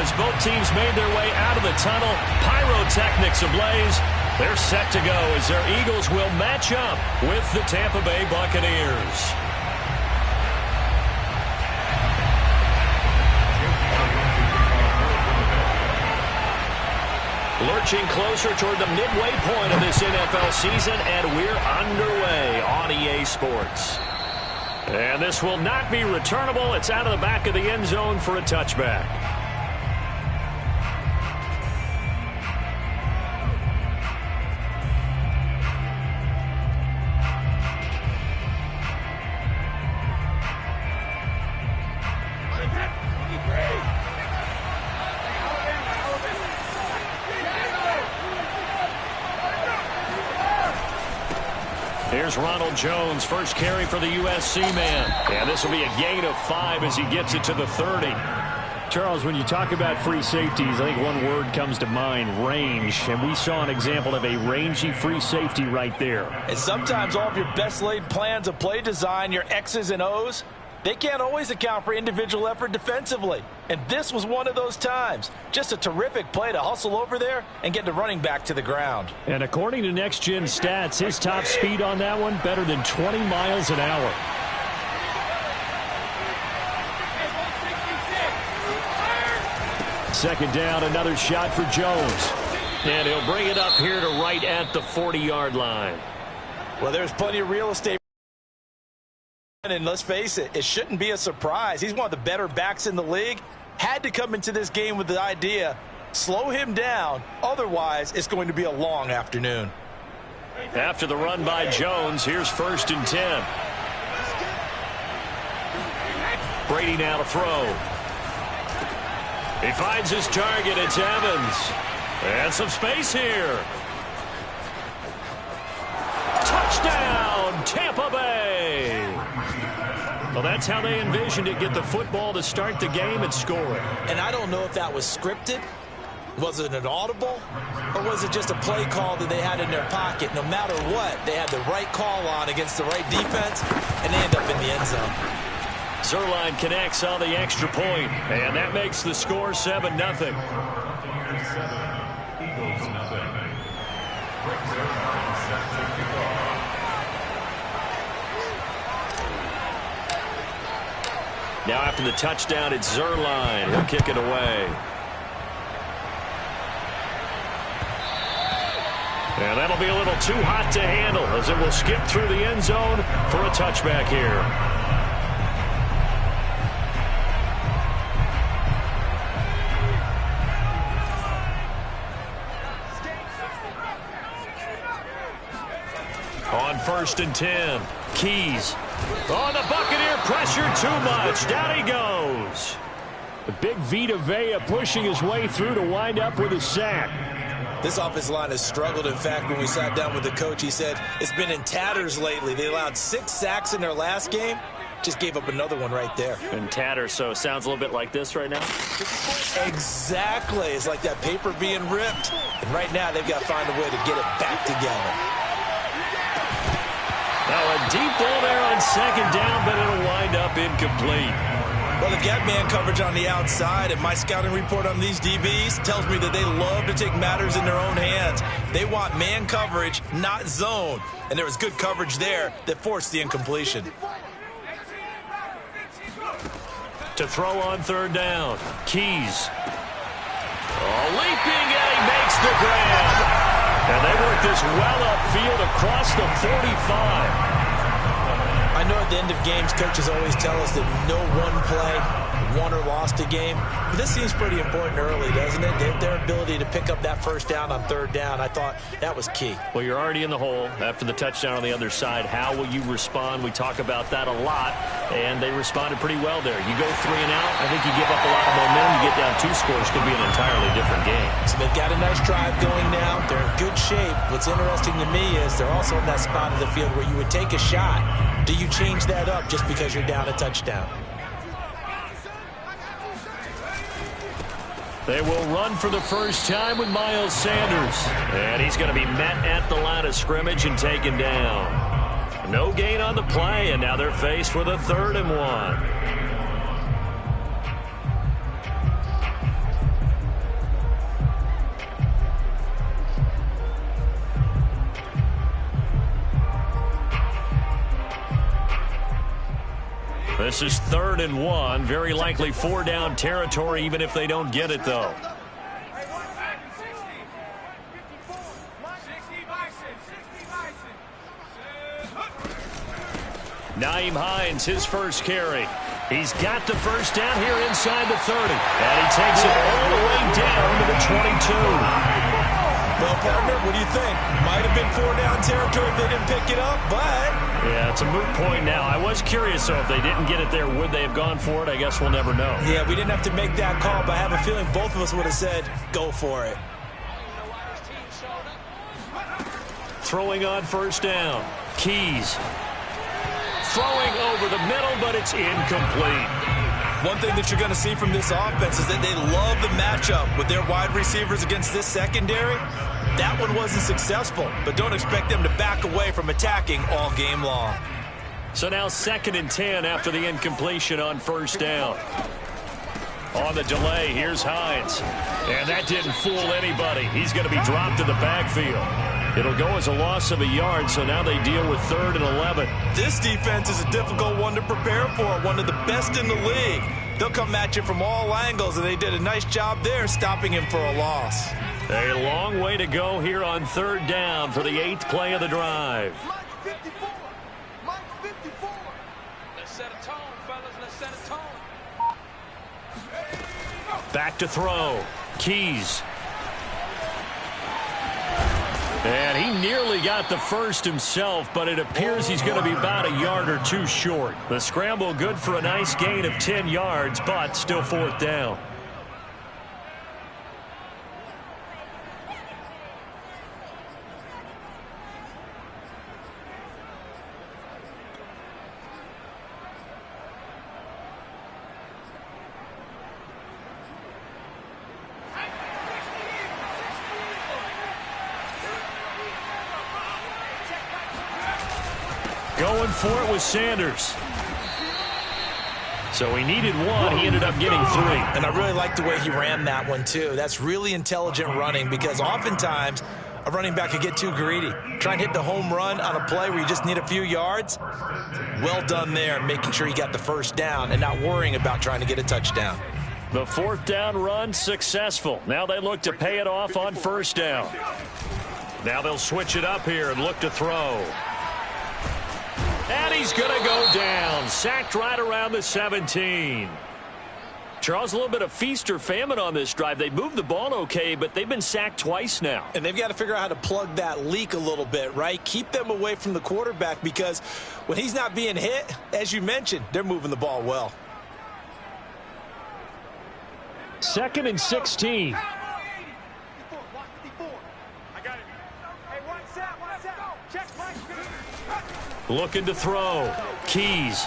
as both teams made their way out of the tunnel. Pyrotechnics ablaze. They're set to go as their Eagles will match up with the Tampa Bay Buccaneers. Lurching closer toward the midway point of this NFL season, and we're underway on EA Sports. And this will not be returnable. It's out of the back of the end zone for a touchback. Here's Ronald Jones, first carry for the USC man. And this will be a gain of 5 as he gets it to the 30. Charles, when you talk about free safeties, I think one word comes to mind, range. And we saw an example of a rangy free safety right there. And sometimes all of your best laid plans of play design, your X's and O's, they can't always account for individual effort defensively. And this was one of those times. Just a terrific play to hustle over there and get the running back to the ground. And according to Next Gen Stats, his top speed on that one, better than 20 miles an hour. Second down, another shot for Jones. And he'll bring it up here to right at the 40-yard line. Well, there's plenty of real estate. And let's face it, it shouldn't be a surprise. He's one of the better backs in the league. Had to come into this game with the idea, slow him down. Otherwise, it's going to be a long afternoon. After the run by Jones, here's 1st and 10. Brady now to throw. He finds his target. It's Evans. And some space here. Touchdown, Tampa Bay. Well, that's how they envisioned it. Get the football to start the game and score it. And I don't know if that was scripted. Was it an audible? Or was it just a play call that they had in their pocket? No matter what, they had the right call on against the right defense, and they end up in the end zone. Zuerlein connects on the extra point, and that makes the score 7-0. Now after the touchdown, it's Zuerlein. He'll kick it away. And that'll be a little too hot to handle as it will skip through the end zone for a touchback here. On 1st and 10, Keys. Oh, the Buccaneer pressure too much. Down he goes. The big Vita Vea pushing his way through to wind up with a sack. This offensive line has struggled. In fact, when we sat down with the coach, he said it's been in tatters lately. They allowed 6 sacks in their last game. Just gave up another one right there. In tatters, so it sounds a little bit like this right now? Exactly. It's like that paper being ripped. And right now, they've got to find a way to get it back together. Now a deep ball there on 2nd down, but it'll wind up incomplete. Well, they've got man coverage on the outside, and my scouting report on these DBs tells me that they love to take matters in their own hands. They want man coverage, not zone. And there was good coverage there that forced the incompletion. To throw on 3rd down, Keys. Oh, leaping, and he makes the grab. And they work this well upfield across the 45. I know at the end of games, coaches always tell us that no one play won or lost a game. But this seems pretty important early, doesn't it? Their ability to pick up that 1st down on 3rd down, I thought that was key. Well, you're already in the hole after the touchdown on the other side. How will you respond? We talk about that a lot, and they responded pretty well there. You go 3 and out, I think you give up a lot of momentum. You get down 2 scores, could be an entirely different game. So they've got a nice drive going now. They're in good shape. What's interesting to me is they're also in that spot of the field where you would take a shot. Do you change that up just because you're down a touchdown? They will run for the first time with Miles Sanders. And he's going to be met at the line of scrimmage and taken down. No gain on the play, and now they're faced with a 3rd and 1. This is 3rd and 1. Very likely 4-down territory, even if they don't get it, though. Nyheim Hines, his first carry. He's got the first down here inside the 30. And he takes it all the way down to the 22. Well, partner, what do you think? Might have been 4-down territory if they didn't pick it up, but... Yeah, it's a moot point now. I was curious, though, if they didn't get it there, would they have gone for it? I guess we'll never know. Yeah, we didn't have to make that call, but I have a feeling both of us would have said, go for it. Throwing on first down. Keys. Throwing over the middle, but it's incomplete. One thing that you're going to see from this offense is that they love the matchup with their wide receivers against this secondary. That one wasn't successful, but don't expect them to back away from attacking all game long. So now 2nd and 10 after the incompletion on first down. On the delay, here's Hines. And that didn't fool anybody. He's going to be dropped in the backfield. It'll go as a loss of a yard, so now they deal with 3rd and 11. This defense is a difficult one to prepare for, one of the best in the league. They'll come at you from all angles, and they did a nice job there stopping him for a loss. A long way to go here on 3rd down for the 8th play of the drive. Mike 54. Mike 54. Let's set a tone, fellas. Let's set a tone. Back to throw. Keys. And he nearly got the first himself, but it appears he's going to be about a yard or two short. The scramble good for a nice gain of 10 yards, but still 4th down. Going for it with Sanders. So he needed one. He ended up getting 3. And I really like the way he ran that one, too. That's really intelligent running because oftentimes a running back could get too greedy. Try and hit the home run on a play where you just need a few yards. Well done there, making sure he got the first down and not worrying about trying to get a touchdown. The 4th down run successful. Now they look to pay it off on first down. Now they'll switch it up here and look to throw. And he's going to go down. Sacked right around the 17. Charles, a little bit of feast or famine on this drive. They moved the ball okay, but they've been sacked twice now. And they've got to figure out how to plug that leak a little bit, right? Keep them away from the quarterback because when he's not being hit, as you mentioned, they're moving the ball well. 2nd and 16. Looking to throw. Keys.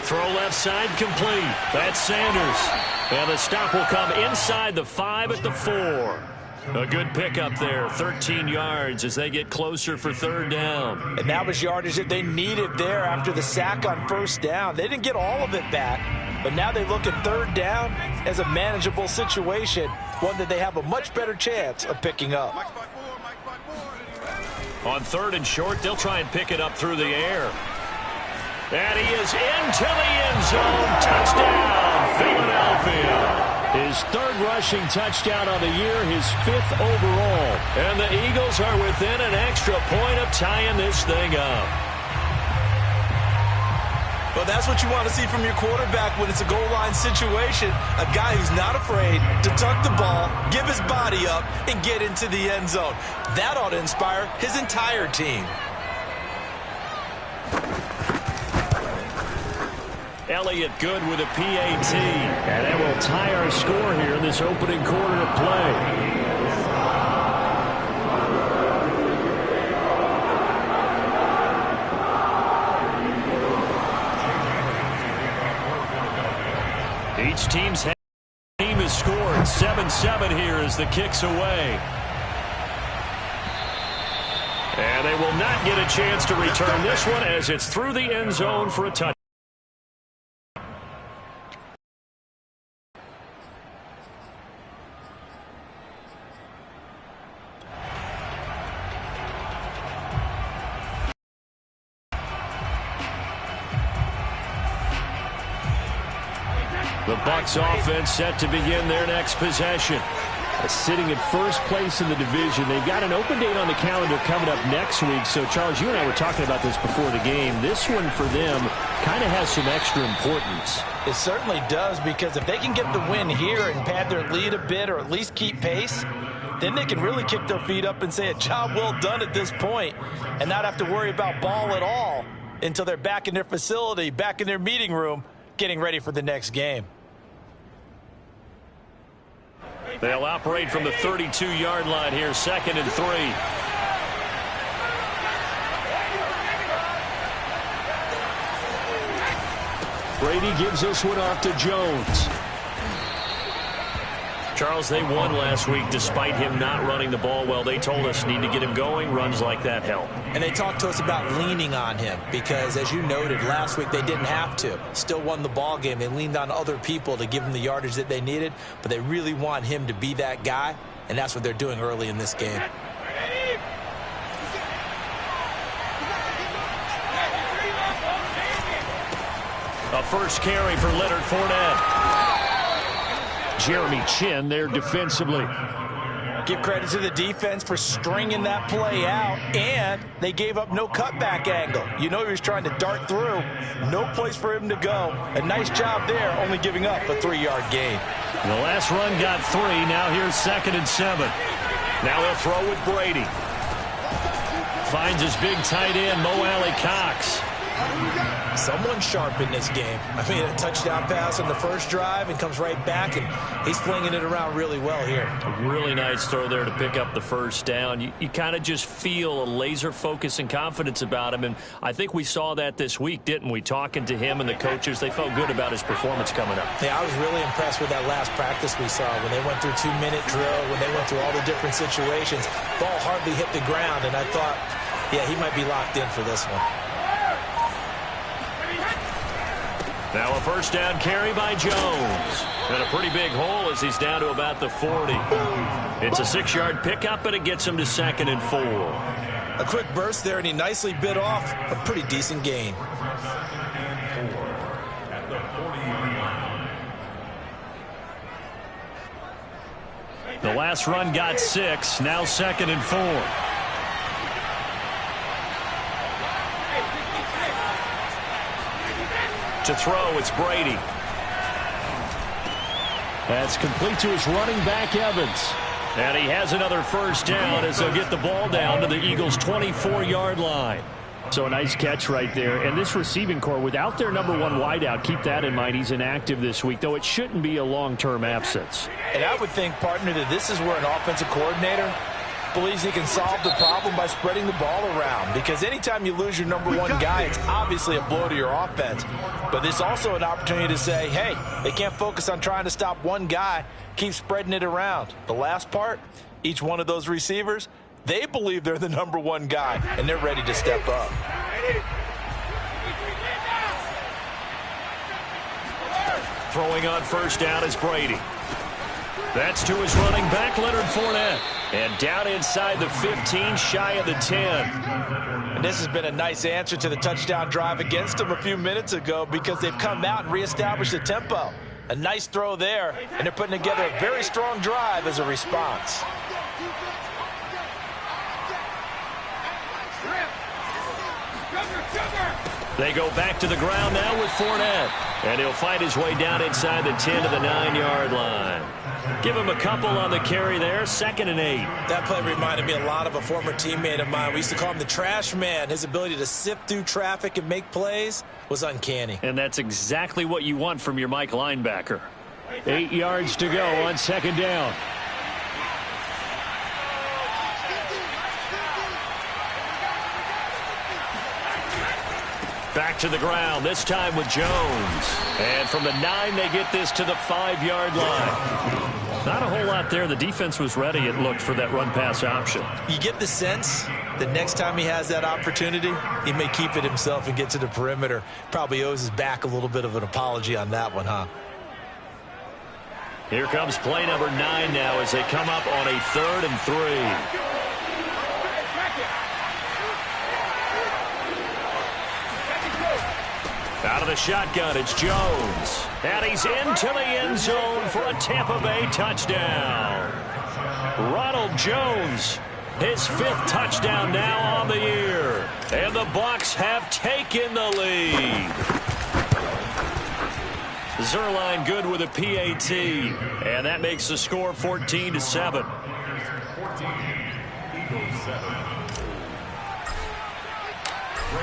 Throw left side complete. That's Sanders. And the stop will come inside the 5 at the 4. A good pickup there. 13 yards as they get closer for 3rd down. And that was yardage that they needed there after the sack on first down. They didn't get all of it back, but now they look at 3rd down as a manageable situation, one that they have a much better chance of picking up. On 3rd and short, they'll try and pick it up through the air. And he is into the end zone. Touchdown, Philadelphia. His 3rd rushing touchdown on the year, his 5th overall. And the Eagles are within an extra point of tying this thing up. Well, that's what you want to see from your quarterback when it's a goal line situation. A guy who's not afraid to tuck the ball, give his body up, and get into the end zone. That ought to inspire his entire team. Elliott good with a PAT. And that will tie our score here in this opening quarter of play. Each team has scored 7-7 here as the kick's away. And they will not get a chance to return this one as it's through the end zone for a touchdown. The Bucs offense set to begin their next possession. Sitting at first place in the division. They've got an open date on the calendar coming up next week. So, Charles, you and I were talking about this before the game. This one for them kind of has some extra importance. It certainly does, because if they can get the win here and pad their lead a bit or at least keep pace, then they can really kick their feet up and say a job well done at this point and not have to worry about ball at all until they're back in their facility, back in their meeting room, getting ready for the next game. They'll operate from the 32-yard line here, 2nd and 3. Brady gives this one off to Jones. Charles, they won last week despite him not running the ball well. They told us need to get him going. Runs like that help. And they talked to us about leaning on him because, as you noted, last week they didn't have to. Still won the ball game. They leaned on other people to give them the yardage that they needed, but they really want him to be that guy, and that's what they're doing early in this game. A first carry for Leonard Fournette. Jeremy Chin there defensively. Give credit to the defense for stringing that play out, and they gave up no cutback angle. You know he was trying to dart through. No place for him to go. A nice job there, only giving up a 3-yard gain. The last run got 3. Now here's 2nd and 7. Now they'll throw with Brady. Finds his big tight end, Mo Alley-Cox. Someone sharp in this game. I mean, a touchdown pass on the first drive and comes right back, and he's flinging it around really well here. A really nice throw there to pick up the first down. You kind of just feel a laser focus and confidence about him, and I think we saw that this week, didn't we? Talking to him and the coaches, they felt good about his performance coming up. Yeah, I was really impressed with that last practice we saw when they went through 2-minute drill, when they went through all the different situations. Ball hardly hit the ground, and I thought, yeah, he might be locked in for this one. Now a first down carry by Jones. And a pretty big hole as he's down to about the 40. It's a 6-yard pickup, but it gets him to 2nd and 4. A quick burst there, and he nicely bit off a pretty decent gain. The last run got 6. Now 2nd and 4. To throw, it's Brady. That's complete to his running back, Evans. And he has another first down as they'll get the ball down to the Eagles' 24-yard line. So a nice catch right there. And this receiving core, without their number 1 wideout, keep that in mind. He's inactive this week, though it shouldn't be a long-term absence. And I would think, partner, that this is where an offensive coordinator believes he can solve the problem by spreading the ball around, because anytime you lose your number 1 guy, it's obviously a blow to your offense. But there's also an opportunity to say, hey, they can't focus on trying to stop one guy, keep spreading it around. The last part, each one of those receivers, they believe they're the number 1 guy, and they're ready to step up. Throwing on first down is Brady. That's to his running back, Leonard Fournette. And down inside the 15, shy of the 10. And this has been a nice answer to the touchdown drive against them a few minutes ago, because they've come out and reestablished the tempo. A nice throw there, and they're putting together a very strong drive as a response. They go back to the ground now with Fournette. And he'll fight his way down inside the 10 to the 9-yard line. Give him a couple on the carry there, 2nd and 8. That play reminded me a lot of a former teammate of mine. We used to call him the trash man. His ability to sift through traffic and make plays was uncanny. And that's exactly what you want from your Mike linebacker. 8 yards to go on 2nd down. Back to the ground, this time with Jones. And from the 9, they get this to the 5-yard line. Not a whole lot there. The defense was ready, it looked, for that run-pass option. You get the sense that next time he has that opportunity, he may keep it himself and get to the perimeter. Probably owes his back a little bit of an apology on that one, huh? Here comes play number 9 now as they come up on a 3rd and 3. Out of the shotgun, it's Jones. And he's into the end zone for a Tampa Bay touchdown. Ronald Jones, his 5th touchdown now on the year. And the Bucs have taken the lead. Zuerlein good with a PAT. And that makes the score 14-7.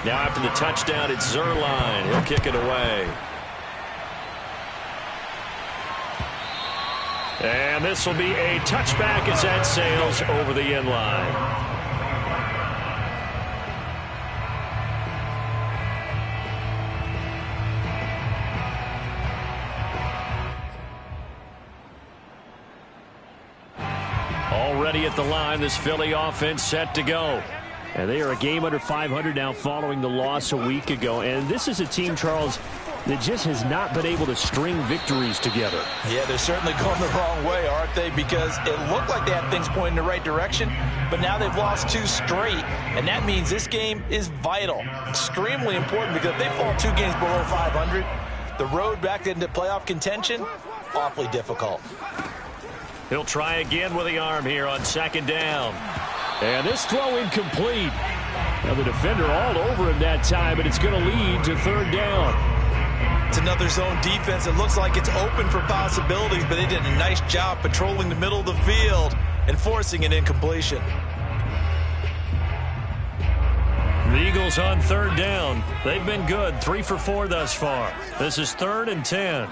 Now after the touchdown, it's Zuerlein. He'll kick it away. And this will be a touchback as that sails over the end line. Already at the line, this Philly offense set to go. And they are a game under 500 now following the loss a week ago. And this is a team, Charles, that just has not been able to string victories together. Yeah, they're certainly going the wrong way, aren't they? Because it looked like they had things pointing in the right direction, but now they've lost 2 straight. And that means this game is vital, extremely important, because if they fall 2 games below 500, the road back into playoff contention, awfully difficult. He'll try again with the arm here on 2nd down. And this throw incomplete. Now the defender all over him that time, but it's going to lead to 3rd down. It's another zone defense. It looks like it's open for possibilities, but they did a nice job patrolling the middle of the field and forcing an incompletion. The Eagles on 3rd down. They've been good, 3 for 4 thus far. This is 3rd and 10.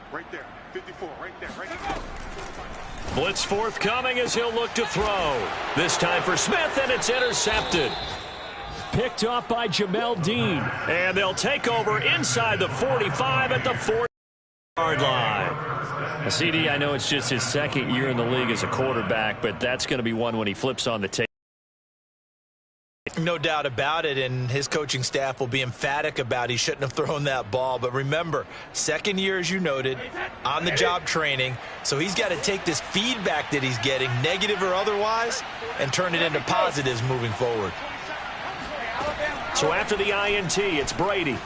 Right there, 54, right there, right there. Blitz forthcoming as he'll look to throw. This time for Smith, and it's intercepted. Picked off by Jamel Dean. And they'll take over inside the 45 at the 40-yard line. CD, I know it's just his 2nd year in the league as a quarterback, but that's going to be one when he flips on the tape. No doubt about it, and his coaching staff will be emphatic about he shouldn't have thrown that ball. But remember, 2nd year, as you noted, on-the-job training, so he's got to take this feedback that he's getting, negative or otherwise, and turn it into positives moving forward. So after the INT, it's Brady.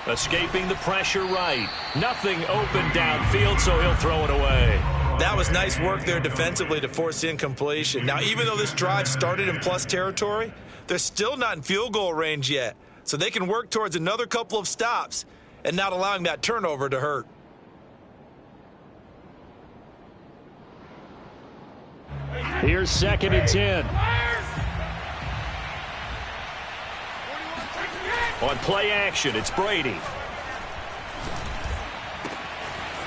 Escaping the pressure right. Nothing open downfield, so he'll throw it away. That was nice work there defensively to force incompletion. Now, even though this drive started in plus territory, they're still not in field goal range yet. So they can work towards another couple of stops and not allowing that turnover to hurt. Here's 2nd and 10. On play action, it's Brady.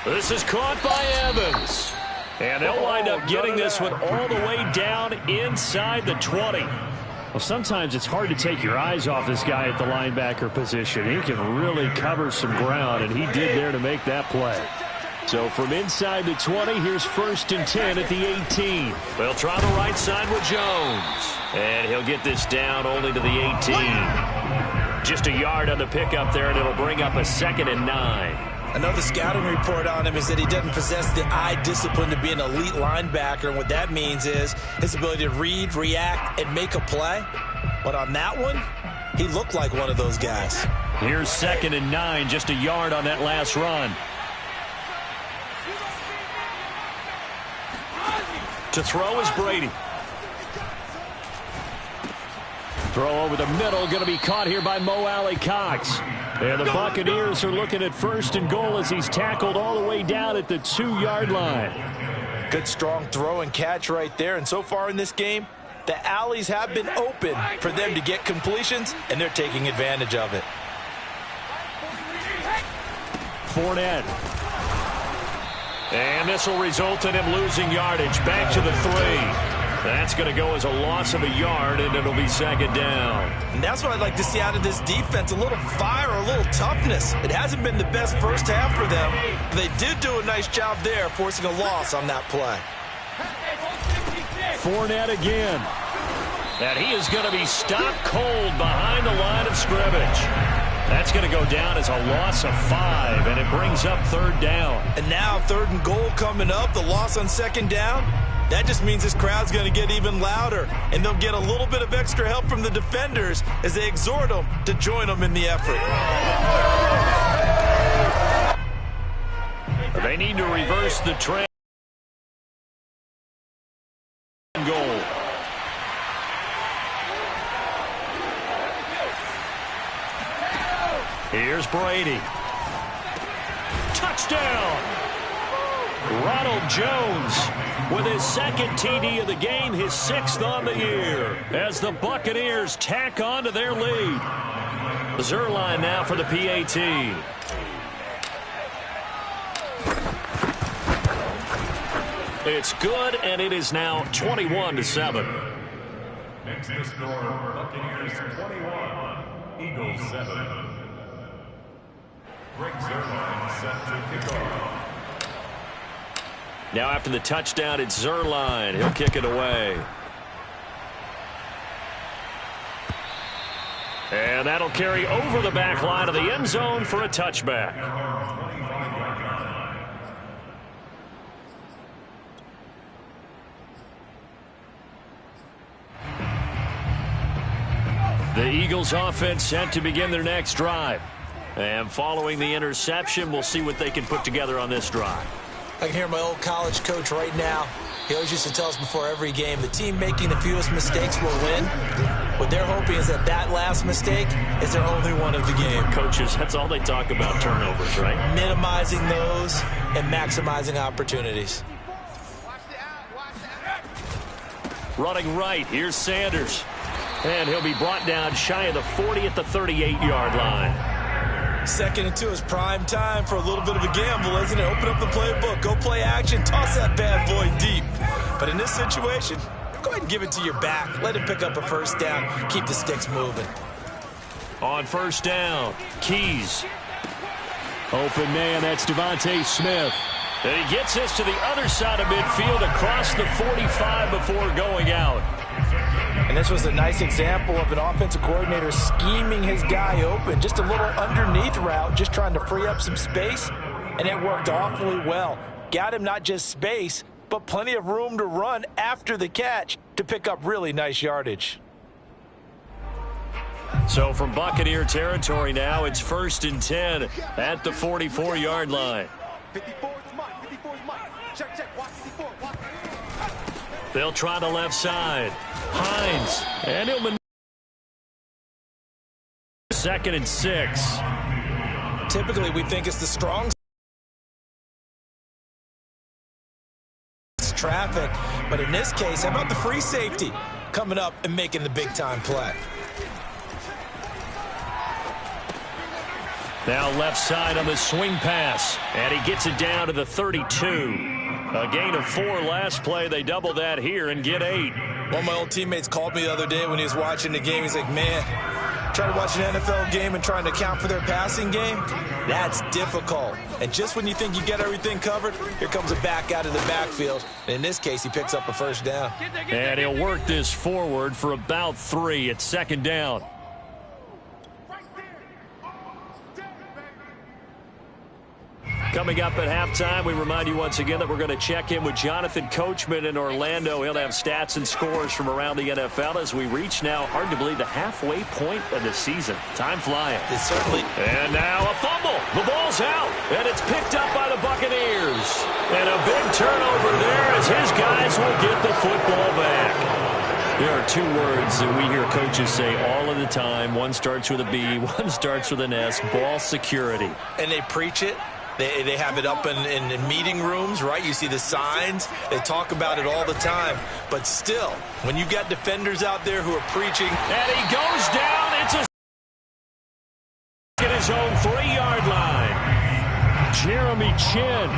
This is caught by Evans. And they'll wind up getting this one all the way down inside the 20. Well, sometimes it's hard to take your eyes off this guy at the linebacker position. He can really cover some ground, and he did there to make that play. So from inside the 20, here's 1st and 10 at the 18. They'll try the right side with Jones. And he'll get this down only to the 18. Just a yard on the pickup there, and it'll bring up a 2nd and 9. Another scouting report on him is that he doesn't possess the eye discipline to be an elite linebacker. And what that means is his ability to read, react, and make a play. But on that one, he looked like one of those guys. Here's 2nd and 9, just a yard on that last run. To throw is Brady. Throw over the middle, going to be caught here by Mo Alley-Cox. And the Buccaneers are looking at 1st and goal as he's tackled all the way down at the 2-yard line. Good, strong throw and catch right there. And so far in this game, the alleys have been open for them to get completions, and they're taking advantage of it. Fournette. And this will result in him losing yardage. Back to the 3. That's going to go as a loss of a yard, and it'll be 2nd down. And that's what I'd like to see out of this defense, a little fire, a little toughness. It hasn't been the best first half for them. They did do a nice job there, forcing a loss on that play. Fournette again. And he is going to be stopped cold behind the line of scrimmage. That's going to go down as a loss of 5, and it brings up 3rd down. And now 3rd and goal coming up, the loss on 2nd down. That just means this crowd's going to get even louder, and they'll get a little bit of extra help from the defenders as they exhort them to join them in the effort. They need to reverse the trend. Goal. Here's Brady. Touchdown! Ronald Jones with his second TD of the game, his 6th on the year, as the Buccaneers tack on to their lead. Zerline now for the PAT. It's good, and it is now 21-7. Next to score, Buccaneers 21, Eagles 7. Greg Zerline set to kick off. Now after the touchdown, it's Zerline. He'll kick it away. And that'll carry over the back line of the end zone for a touchback. The Eagles offense set to begin their next drive. And following the interception, we'll see what they can put together on this drive. I can hear my old college coach right now. He always used to tell us before every game, the team making the fewest mistakes will win. What they're hoping is that that last mistake is their only one of the game. Coaches, that's all they talk about, turnovers, right? Minimizing those and maximizing opportunities. Running right, here's Sanders. And he'll be brought down shy of the 40 at the 38-yard line. 2nd and 2 is prime time for a little bit of a gamble, isn't it? Open up the playbook, go play action, toss that bad boy deep. But in this situation, go ahead and give it to your back. Let him pick up a first down, keep the sticks moving. On first down, Keys. Open man, that's Devontae Smith. And he gets us to the other side of midfield across the 45 before going out. And this was a nice example of an offensive coordinator scheming his guy open. Just a little underneath route, just trying to free up some space. And it worked awfully well. Got him not just space, but plenty of room to run after the catch to pick up really nice yardage. So from Buccaneer territory now, it's 1st and 10 at the 44-yard line. 54 is mine. 54 is mine. Check. Watch 54. Watch. They'll try the left side. Hines. And he'll maneuver. 2nd and 6. Typically, we think it's the strong traffic. But in this case, how about the free safety coming up and making the big-time play? Now left side on the swing pass. And he gets it down to the 32. A gain of 4 last play. They double that here and get 8. One of my old teammates called me the other day when he was watching the game. He's like, man, trying to watch an NFL game and trying to account for their passing game, that's difficult. And just when you think you get everything covered, here comes a back out of the backfield. And in this case, he picks up a first down. And he'll work this forward for about 3. It's 2nd down. Coming up at halftime, we remind you once again that we're going to check in with Jonathan Coachman in Orlando. He'll have stats and scores from around the NFL as we reach now, hard to believe, the halfway point of the season. Time flying. It certainly. And now a fumble. The ball's out, and it's picked up by the Buccaneers. And a big turnover there as his guys will get the football back. There are 2 words that we hear coaches say all of the time. One starts with a B, one starts with an S. Ball security. And they preach it. They have it up in meeting rooms, right? You see the signs. They talk about it all the time. But still, when you got defenders out there who are preaching. And he goes down. It's a at his own 3-yard line. Jeremy Chin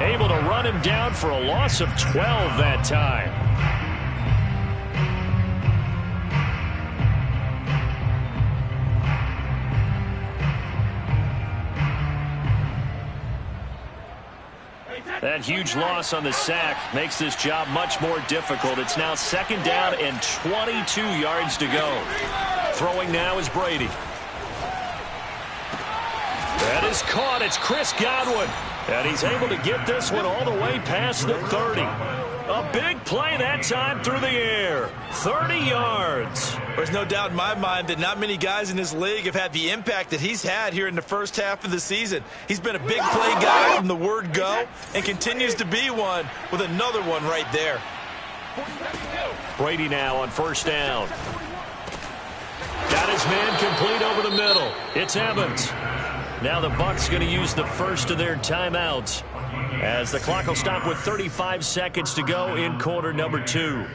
able to run him down for a loss of 12 that time. That huge loss on the sack makes this job much more difficult. It's now 2nd down and 22 yards to go. Throwing now is Brady. That is caught. It's Chris Godwin. And he's able to get this one all the way past the 30. A A big play that time through the air. 30 yards. There's no doubt in my mind that not many guys in this league have had the impact that he's had here in the first half of the season. He's been a big play guy from the word go and continues to be one with another one right there. Brady now on first down. Got his man complete over the middle. It's Evans. Now the Bucs going to use the first of their timeouts as the clock will stop with 35 seconds to go in quarter number 2.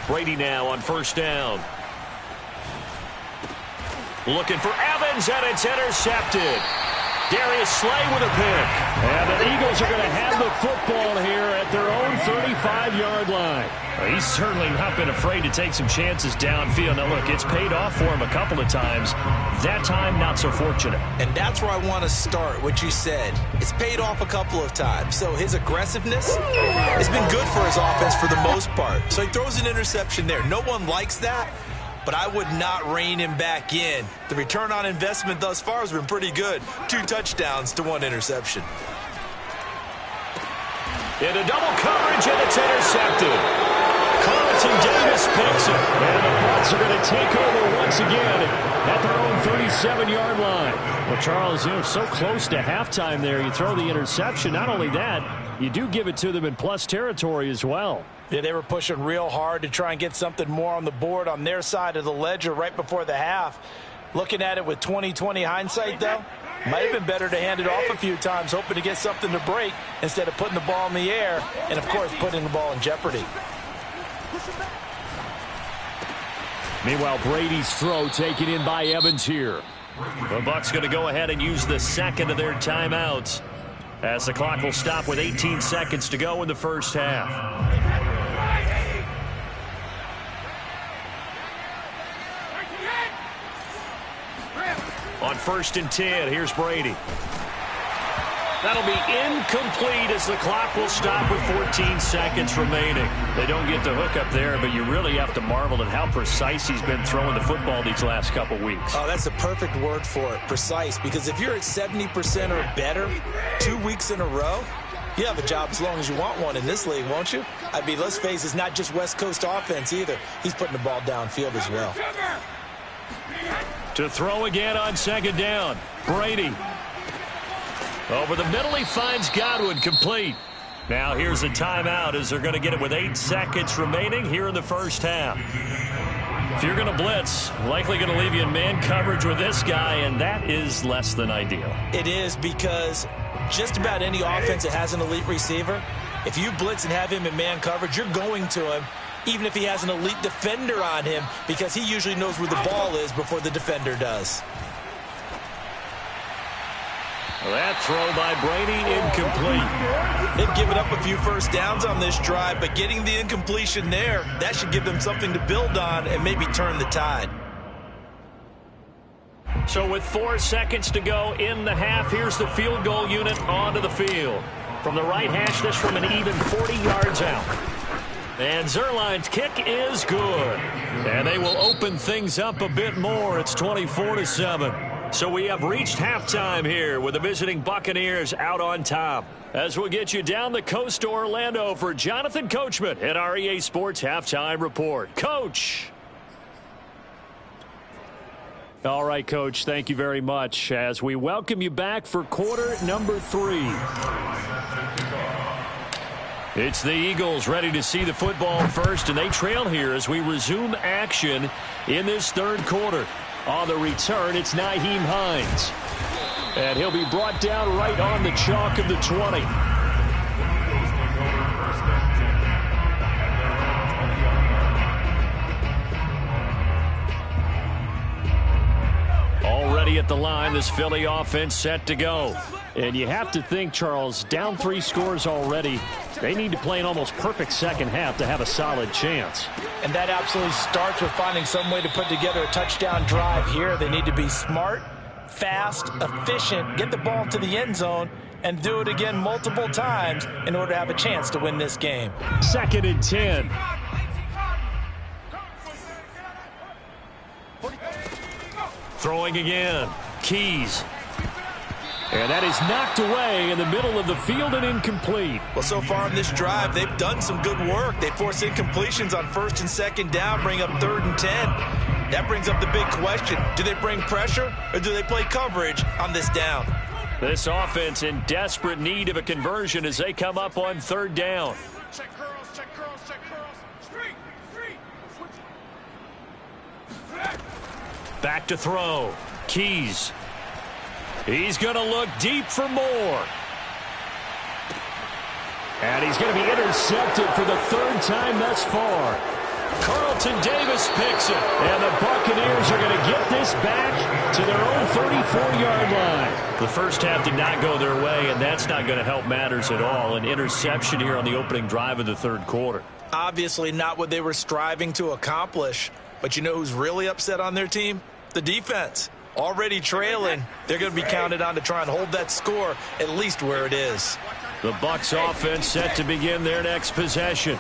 Brady now on first down. Looking for Evans, and it's intercepted. Darius Slay with a pick. And the Eagles are going to have the football here at their own 35-yard line. Well, he's certainly not been afraid to take some chances downfield. Now, look, it's paid off for him a couple of times. That time, not so fortunate. And that's where I want to start, what you said. It's paid off a couple of times. So his aggressiveness has been good for his offense for the most part. So he throws an interception there. No one likes that, but I would not rein him back in. The return on investment thus far has been pretty good. 2 touchdowns to 1 interception. Into double coverage, and it's intercepted. Carlton Davis picks it. And the Bucs are going to take over once again at their own 37-yard line. Well, Charles, you're so close to halftime there. You throw the interception. Not only that, you do give it to them in plus territory as well. Yeah, they were pushing real hard to try and get something more on the board on their side of the ledger right before the half. Looking at it with 20/20 hindsight, though, might have been better to hand it off a few times, hoping to get something to break instead of putting the ball in the air and, of course, putting the ball in jeopardy. Meanwhile, Brady's throw taken in by Evans here. The Bucs going to go ahead and use the second of their timeouts as the clock will stop with 18 seconds to go in the first half. On 1st and 10, here's Brady. That'll be incomplete as the clock will stop with 14 seconds remaining. They don't get the hook up there, but you really have to marvel at how precise he's been throwing the football these last couple weeks. Oh, that's a perfect word for it, precise, because if you're at 70% or better 2 weeks in a row, you have a job as long as you want one in this league, won't you? I mean, let's face it, it's not just West Coast offense either. He's putting the ball downfield as well. To throw again on 2nd down, Brady. Over the middle, he finds Godwin complete. Now here's a timeout as they're going to get it with 8 seconds remaining here in the first half. If you're going to blitz, likely going to leave you in man coverage with this guy, and that is less than ideal. It is, because just about any offense that has an elite receiver, if you blitz and have him in man coverage, you're going to him, even if he has an elite defender on him, because he usually knows where the ball is before the defender does. That throw by Brady incomplete. They've given up a few first downs on this drive, but getting the incompletion there, that should give them something to build on and maybe turn the tide. So with 4 seconds to go in the half, here's the field goal unit onto the field. From the right hash, this from an even 40 yards out. And Zerline's kick is good. And they will open things up a bit more. It's 24-7. So we have reached halftime here with the visiting Buccaneers out on top. As we'll get you down the coast to Orlando for Jonathan Coachman at our EA Sports Halftime Report. Coach! All right, Coach, thank you very much as we welcome you back for quarter number 3. It's the Eagles ready to see the football first, and they trail here as we resume action in this 3rd quarter. On the return, it's Nyheim Hines. And he'll be brought down right on the chalk of the 20. Already at the line, this Philly offense set to go. And you have to think, Charles, down 3 scores already. They need to play an almost perfect second half to have a solid chance. And that absolutely starts with finding some way to put together a touchdown drive here. They need to be smart, fast, efficient, get the ball to the end zone, and do it again multiple times in order to have a chance to win this game. 2nd and 10. Throwing again. Keys. And that is knocked away in the middle of the field and incomplete. Well, so far in this drive, they've done some good work. They force incompletions on 1st and 2nd down, bring up 3rd and 10. That brings up the big question. Do they bring pressure or do they play coverage on this down? This offense in desperate need of a conversion as they come up on 3rd down. Check curls, check curls, check curls. Straight, straight. Back to throw. Keys. He's going to look deep for more. And he's going to be intercepted for the 3rd time thus far. Carlton Davis picks it. And the Buccaneers are going to get this back to their own 34-yard line. The first half did not go their way, and that's not going to help matters at all. An interception here on the opening drive of the 3rd quarter. Obviously not what they were striving to accomplish. But you know who's really upset on their team? The defense. Already trailing, they're going to be counted on to try and hold that score at least where it is. The Bucs offense set to begin their next possession.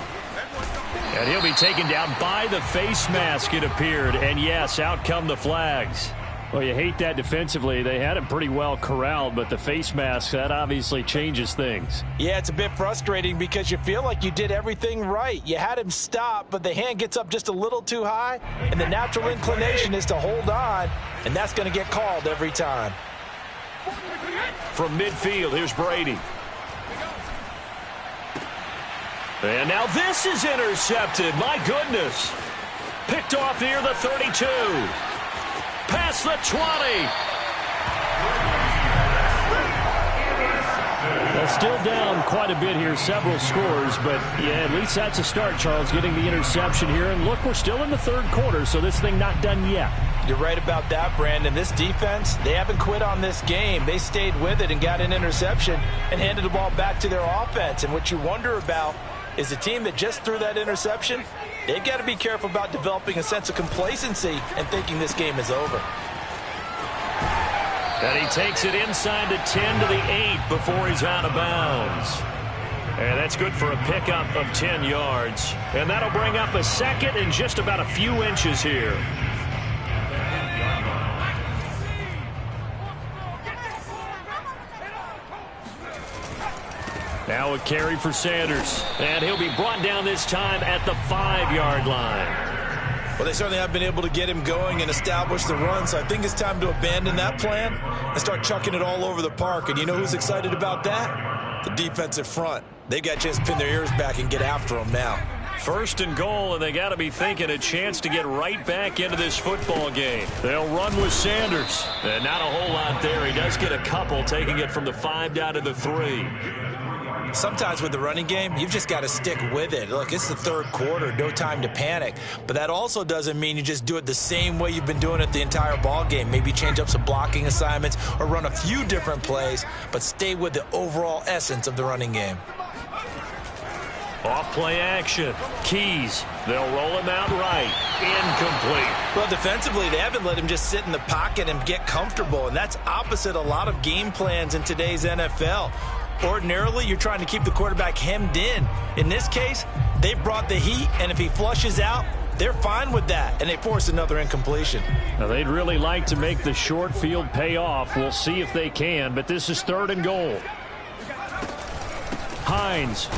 And he'll be taken down by the face mask, it appeared. And yes, out come the flags. Well, you hate that defensively. They had him pretty well corralled, but the face mask, that obviously changes things. Yeah, it's a bit frustrating because you feel like you did everything right. You had him stop, but the hand gets up just a little too high, and the natural inclination is to hold on, and that's going to get called every time. From midfield, here's Brady. And now this is intercepted. My goodness. Picked off near the 32. Past the 20. Well, still down quite a bit here, several scores, but yeah, at least that's a start, Charles, getting the interception here. And look, we're still in the 3rd quarter, so this thing not done yet. You're right about that, Brandon. This defense, they haven't quit on this game. They stayed with it and got an interception and handed the ball back to their offense. And what you wonder about is the team that just threw that interception, they've got to be careful about developing a sense of complacency and thinking this game is over. And he takes it inside the 10 to the 8 before he's out of bounds. And that's good for a pickup of 10 yards. And that'll bring up a 2nd and just about a few inches here. Now a carry for Sanders. And he'll be brought down this time at the 5-yard line. Well, they certainly have been able to get him going and establish the run, so I think it's time to abandon that plan and start chucking it all over the park. And you know who's excited about that? The defensive front. They got a chance to pin their ears back and get after him now. 1st and goal, and they got to be thinking a chance to get right back into this football game. They'll run with Sanders. And not a whole lot there. He does get a couple, taking it from the 5 down to the 3. Sometimes with the running game, you've just got to stick with it. Look, it's the 3rd quarter, no time to panic. But that also doesn't mean you just do it the same way you've been doing it the entire ball game. Maybe change up some blocking assignments or run a few different plays, but stay with the overall essence of the running game. Off play action. Keys. They'll roll him out right. Incomplete. Well, defensively, they haven't let him just sit in the pocket and get comfortable, and that's opposite a lot of game plans in today's NFL. Ordinarily, you're trying to keep the quarterback hemmed in. In this case, they brought the heat, and if he flushes out, they're fine with that, and they force another incompletion. Now, they'd really like to make the short field pay off. We'll see if they can, but this is 3rd and goal. Hines.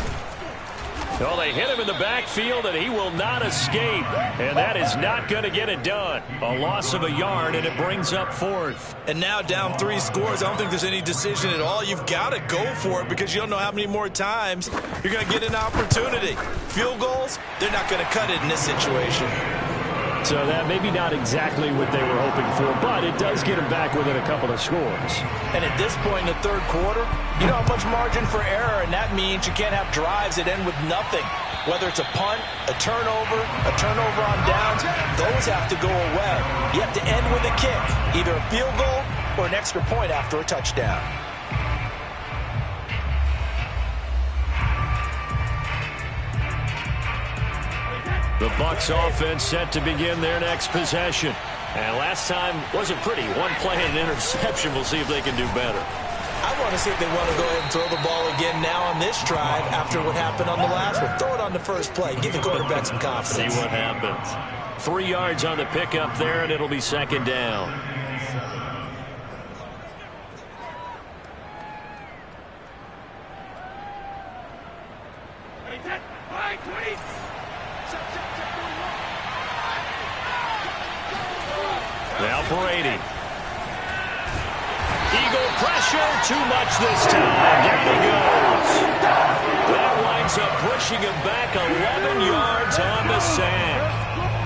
Well, they hit him in the backfield, and he will not escape. And that is not going to get it done. A loss of a yard, and it brings up 4th. And now down 3 scores. I don't think there's any decision at all. You've got to go for it because you don't know how many more times you're going to get an opportunity. Field goals, they're not going to cut it in this situation. So that maybe not exactly what they were hoping for, but it does get them back within a couple of scores. And at this point in the 3rd quarter, you don't have much margin for error, and that means you can't have drives that end with nothing. Whether it's a punt, a turnover on downs, those have to go away. You have to end with a kick, either a field goal or an extra point after a touchdown. The Bucs offense set to begin their next possession. And last time wasn't pretty. One play and an interception. We'll see if they can do better. I want to see if they want to go ahead and throw the ball again now on this drive after what happened on the last one. Throw it on the first play. Give the quarterback some confidence. See what happens. 3 yards on the pickup there, and it'll be 2nd down. Now Brady. Eagle pressure, too much this time. Down he goes. That winds up pushing him back 11 yards on the sack.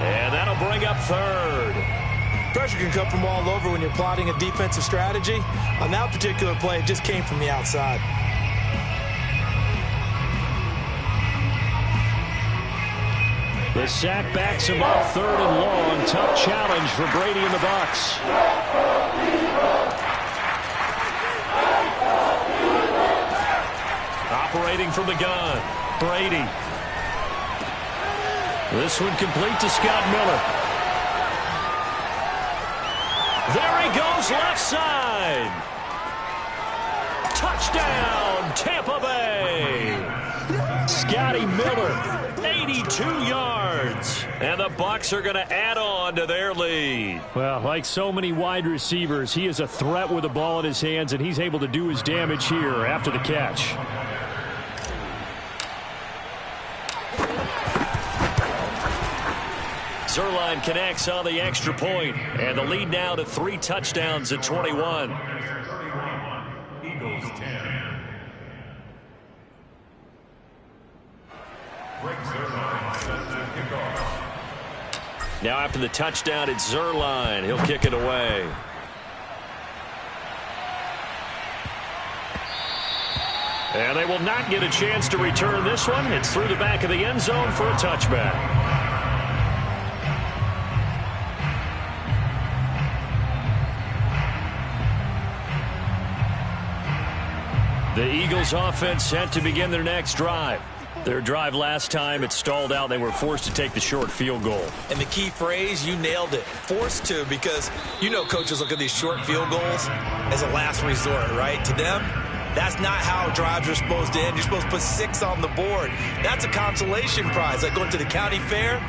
And that'll bring up third. Pressure can come from all over when you're plotting a defensive strategy. On that particular play, it just came from the outside. The sack backs him up, third and long. Tough challenge for Brady and the Bucs. Operating from the gun, Brady. This one complete to Scott Miller. There he goes, left side. Touchdown, Tampa Bay. Scotty Miller, 82 yards. And the Bucs are going to add on to their lead. Well, like so many wide receivers, he is a threat with the ball in his hands, and he's able to do his damage here after the catch. Zerline connects on the extra point, and the lead now to 3 touchdowns at 21. Eagles 10. Greg Zerline set to kick off. Now after the touchdown, it's Zerline. He'll kick it away. And they will not get a chance to return this one. It's through the back of the end zone for a touchback. The Eagles offense set to begin their next drive. Their drive last time, it stalled out. They were forced to take the short field goal. And the key phrase, you nailed it. Forced to, because you know coaches look at these short field goals as a last resort, right? To them, that's not how drives are supposed to end. You're supposed to put 6 on the board. That's a consolation prize. Like going to the county fair,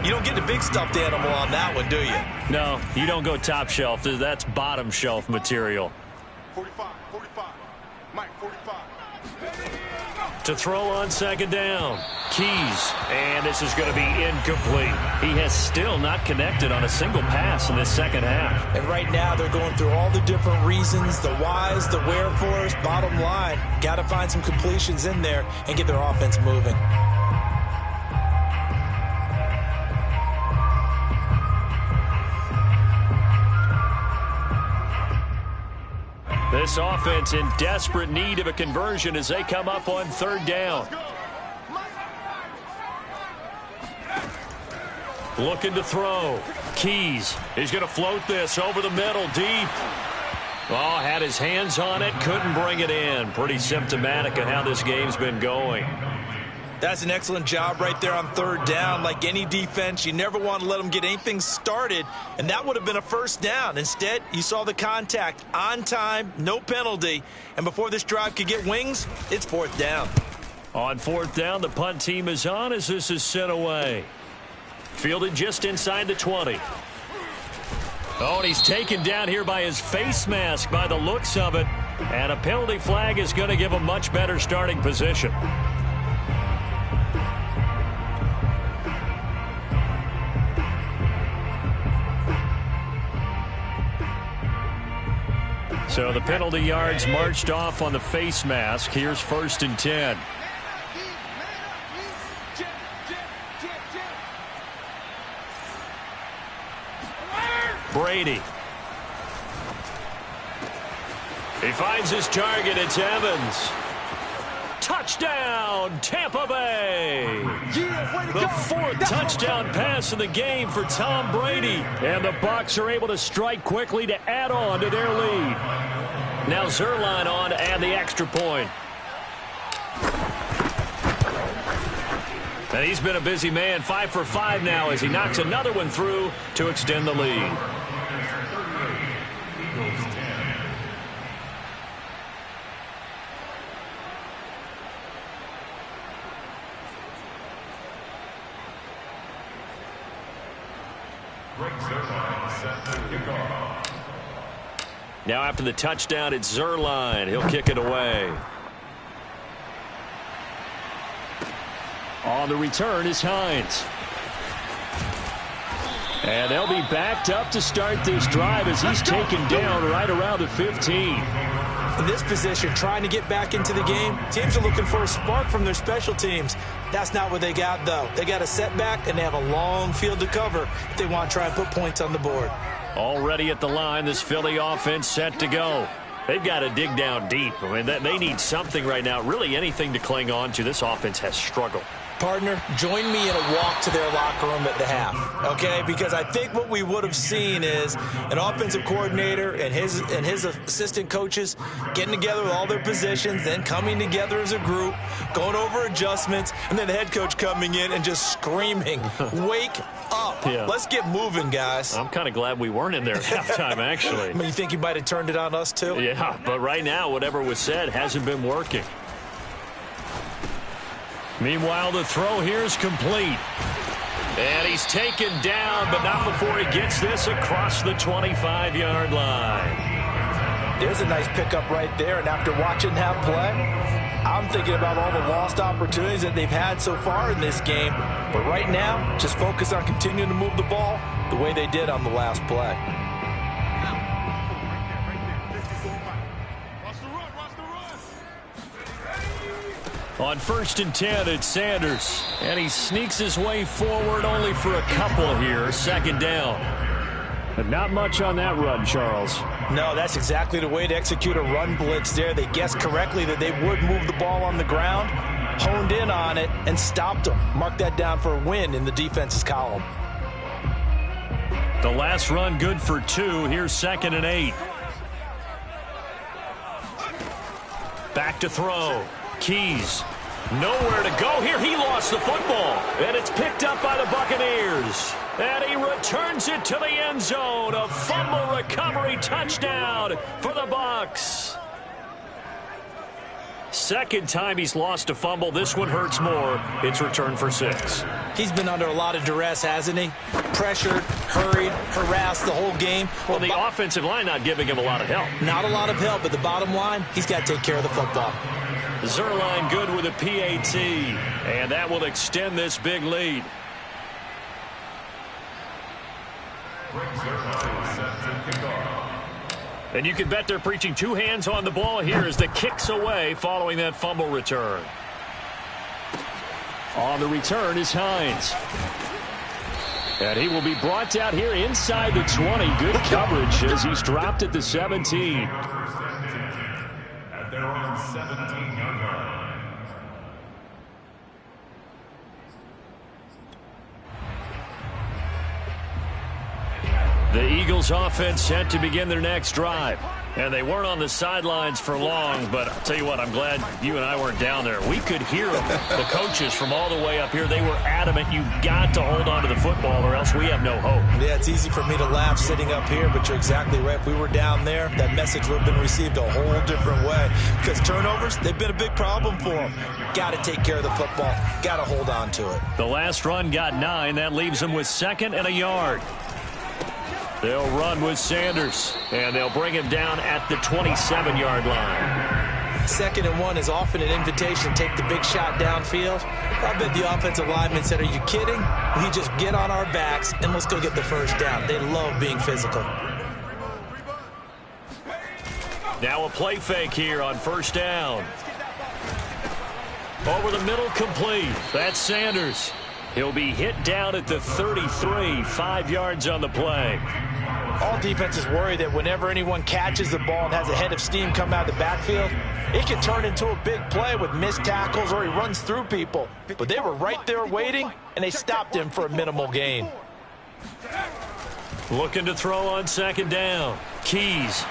you don't get the big stuffed animal on that one, do you? No, you don't go top shelf. That's bottom shelf material. 45. Mike, 45. To throw on second down. Keys. And this is going to be incomplete. He has still not connected on a single pass in this second half. And right now they're going through all the different reasons, the whys, the wherefores. Bottom line, got to find some completions in there and get their offense moving. This offense in desperate need of a conversion as they come up on third down. Looking to throw. Keys. He's going to float this over the middle, deep. Oh, had his hands on it, couldn't bring it in. Pretty symptomatic of how this game's been going. That's an excellent job right there on third down. Like any defense, you never want to let them get anything started, and that would have been a first down. Instead, you saw the contact on time, no penalty, and before this drive could get wings, it's fourth down. On fourth down, the punt team is on as this is sent away. Fielded just inside the 20. Oh, and he's taken down here by his face mask by the looks of it, and a penalty flag is going to give him much better starting position. So the penalty yards marched off on the face mask. Here's 1st and 10. Brady. He finds his target. It's Evans. Touchdown, Tampa Bay. The 4th touchdown pass of the game for Tom Brady. And the Bucs are able to strike quickly to add on to their lead. Now Zerline on to add the extra point. And he's been a busy man, 5 for 5 now as he knocks another one through to extend the lead. Now after the touchdown, it's Zerline. He'll kick it away. On the return is Hines. And they'll be backed up to start this drive as he's taken down right around the 15. In this position, trying to get back into the game, teams are looking for a spark from their special teams. That's not what they got, though. They got a setback, and they have a long field to cover if they want to try and put points on the board. Already at the line, this Philly offense set to go. They've got to dig down deep. I mean, they need something right now, really anything to cling on to. This offense has struggled. Partner, join me in a walk to their locker room at the half, okay? Because I think what we would have seen is an offensive coordinator and his assistant coaches getting together with all their positions, then coming together as a group, going over adjustments, and then the head coach coming in and just screaming, wake up. Yeah. Let's get moving, guys. I'm kind of glad we weren't in there at halftime, actually. I mean, you think he might have turned it on us, too? Yeah, but right now, whatever was said hasn't been working. Meanwhile, the throw here is complete. And he's taken down, but not before he gets this across the 25-yard line. There's a nice pickup right there, and after watching that play, I'm thinking about all the lost opportunities that they've had so far in this game. But right now, just focus on continuing to move the ball the way they did on the last play. On 1st and 10, it's Sanders. And he sneaks his way forward only for a couple here. 2nd down. But not much on that run, Charles. No, that's exactly the way to execute a run blitz there. They guessed correctly that they would move the ball on the ground, honed in on it, and stopped them. Mark that down for a win in the defense's column. The last run good for 2. Here's 2nd and 8. Back to throw. Keys. Nowhere to go here. He lost the football. And it's picked up by the Buccaneers. And he returns it to the end zone. A fumble recovery touchdown for the Bucs. Second time he's lost a fumble. This one hurts more. It's returned for 6. He's been under a lot of duress, hasn't he? Pressured, hurried, harassed the whole game. Well, the offensive line not giving him a lot of help. Not a lot of help, but the bottom line, he's got to take care of the football. Zerline good with a PAT. And that will extend this big lead. And you can bet they're preaching 2 hands on the ball here as the kick's away following that fumble return. On the return is Hines. And he will be brought down here inside the 20. Good coverage as he's dropped at the 17. At their own 17-yard line. The Eagles offense set to begin their next drive. And they weren't on the sidelines for long, but I'll tell you what, I'm glad you and I weren't down there. We could hear the coaches from all the way up here. They were adamant, you've got to hold on to the football or else we have no hope. Yeah, it's easy for me to laugh sitting up here, but you're exactly right. If we were down there, that message would have been received a whole different way. Because turnovers, they've been a big problem for them. Got to take care of the football. Got to hold on to it. The last run got 9. That leaves them with 2nd and a yard. They'll run with Sanders, and they'll bring him down at the 27-yard line. 2nd and 1 is often an invitation to take the big shot downfield. I bet the offensive lineman said, are you kidding? We just get on our backs, and let's go get the first down. They love being physical. Now a play fake here on 1st down. Over the middle, complete. That's Sanders. He'll be hit down at the 33, 5 yards on the play. All defenses worry that whenever anyone catches the ball and has a head of steam come out of the backfield, it can turn into a big play with missed tackles or he runs through people. But they were right there waiting, and they stopped him for a minimal gain. Looking to throw on 2nd down. Keys.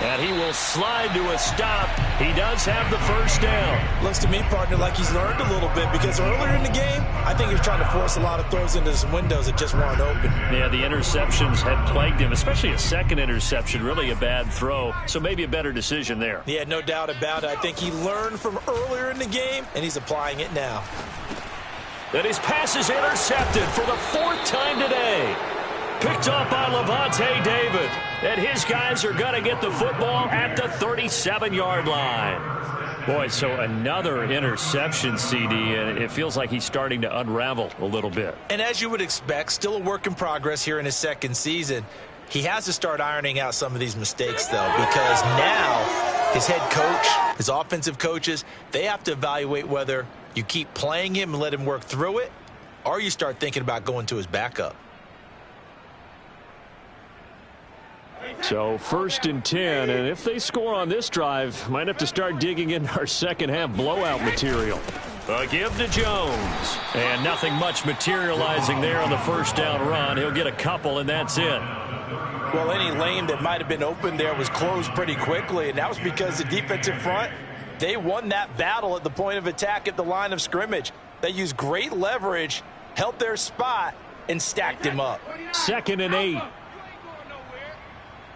And he will slide to a stop. He does have the first down. Looks to me, partner, like he's learned a little bit because earlier in the game, I think he was trying to force a lot of throws into some windows that just weren't open. Yeah, the interceptions had plagued him, especially a second interception, really a bad throw. So maybe a better decision there. Yeah, no doubt about it. I think he learned from earlier in the game, and he's applying it now. And his pass is intercepted for the 4th time today. Picked up by Levante David. And his guys are going to get the football at the 37-yard line. Boy, so another interception, CD, and it feels like he's starting to unravel a little bit. And as you would expect, still a work in progress here in his second season. He has to start ironing out some of these mistakes, though, because now his head coach, his offensive coaches, they have to evaluate whether you keep playing him and let him work through it, or you start thinking about going to his backup. So 1st and 10, and if they score on this drive, might have to start digging in our second half blowout material. A give to Jones, and nothing much materializing there on the first down run. He'll get a couple, and that's it. Well, any lane that might have been open there was closed pretty quickly, and that was because the defensive front, they won that battle at the point of attack at the line of scrimmage. They used great leverage, held their spot, and stacked him up. 2nd and 8.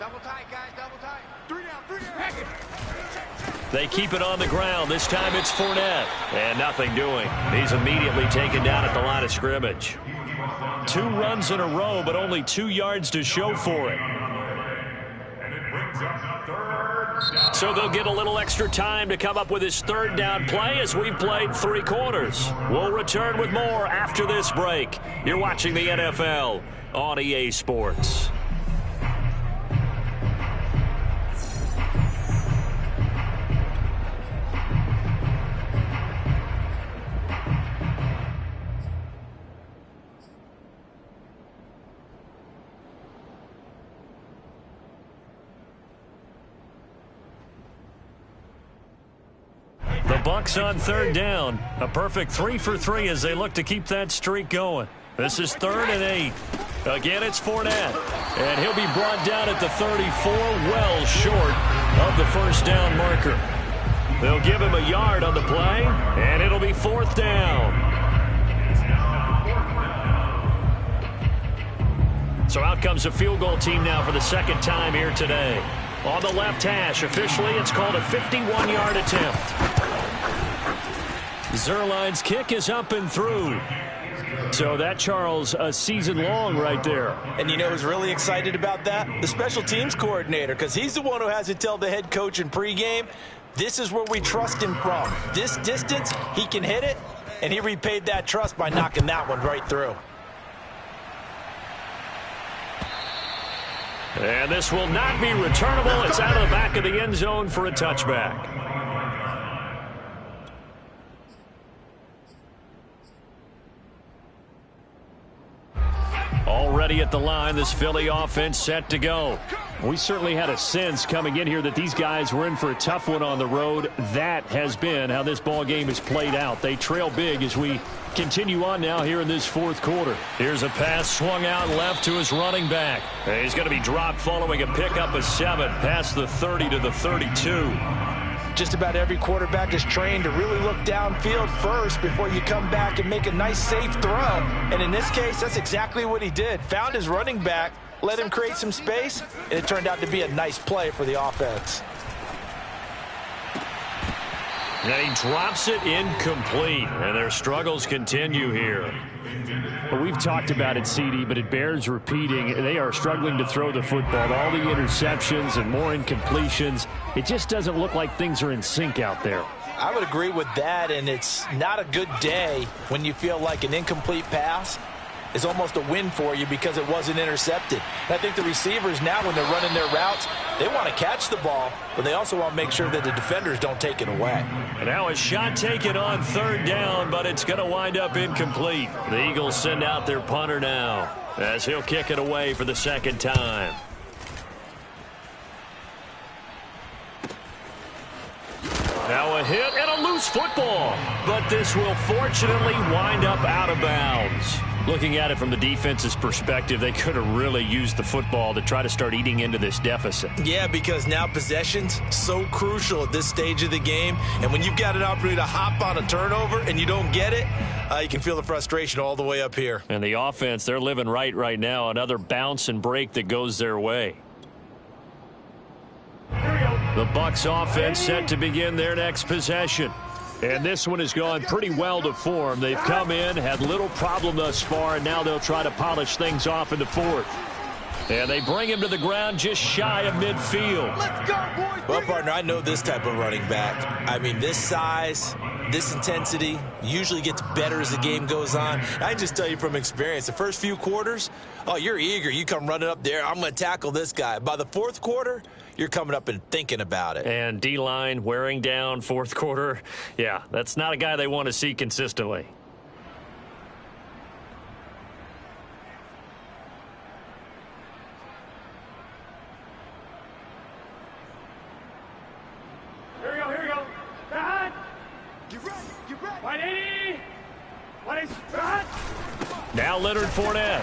Double tight, guys, double tight. 3 down. They keep it on the ground. This time it's Fournette. And nothing doing. He's immediately taken down at the line of scrimmage. 2 runs in a row, but only 2 yards to show for it. So they'll get a little extra time to come up with his 3rd down play as we've played 3 quarters. We'll return with more after this break. You're watching the NFL on EA Sports. The Bucs on 3rd down. A perfect 3 for 3 as they look to keep that streak going. This is 3rd and 8. Again, it's Fournette. And he'll be brought down at the 34, well short of the first down marker. They'll give him a yard on the play, and it'll be 4th down. So out comes a field goal team now for the 2nd time here today. On the left hash, officially, it's called a 51-yard attempt. Zerline's kick is up and through. So that, Charles, a season long right there. And you know who's really excited about that? The special teams coordinator, because he's the one who has to tell the head coach in pregame, this is where we trust him from. This distance, he can hit it, and he repaid that trust by knocking that one right through. And this will not be returnable. It's out of the back of the end zone for a touchback. Already at the line, this Philly offense set to go. We certainly had a sense coming in here that these guys were in for a tough one on the road. That has been how this ball game has played out. They trail big as we continue on now here in this 4th quarter. Here's a pass swung out left to his running back. He's going to be dropped following a pickup of 7 past the 30 to the 32. Just about every quarterback is trained to really look downfield first before you come back and make a nice, safe throw. And in this case, that's exactly what he did. Found his running back, let him create some space, and it turned out to be a nice play for the offense. And he drops it incomplete, and their struggles continue here. Well, we've talked about it, CD, but it bears repeating. They are struggling to throw the football. All the interceptions and more incompletions. It just doesn't look like things are in sync out there. I would agree with that, and it's not a good day when you feel like an incomplete pass is almost a win for you because it wasn't intercepted. And I think the receivers now, when they're running their routes, they want to catch the ball, but they also want to make sure that the defenders don't take it away. And now a shot taken on 3rd down, but it's going to wind up incomplete. The Eagles send out their punter now as he'll kick it away for the 2nd time. Now a hit and a loose football, but this will fortunately wind up out of bounds. Looking at it from the defense's perspective, they could have really used the football to try to start eating into this deficit. Yeah, because now possession's so crucial at this stage of the game. And when you've got an opportunity to hop on a turnover and you don't get it, you can feel the frustration all the way up here. And the offense, they're living right now. Another bounce and break that goes their way. The Bucs offense set to begin their next possession. And this one has gone pretty well to form. They've come in, had little problem thus far, and now they'll try to polish things off in the 4th. And they bring him to the ground just shy of midfield. Let's go, boys. Well, partner, I know this type of running back. I mean, this size, this intensity usually gets better as the game goes on. I can just tell you from experience, the first few quarters, oh, you're eager. You come running up there. I'm going to tackle this guy. By the fourth quarter, you're coming up and thinking about it. And D-line wearing down fourth quarter. Yeah, that's not a guy they want to see consistently. Here we go. Back. Get ready. 180. 180. Now Leonard Fournette.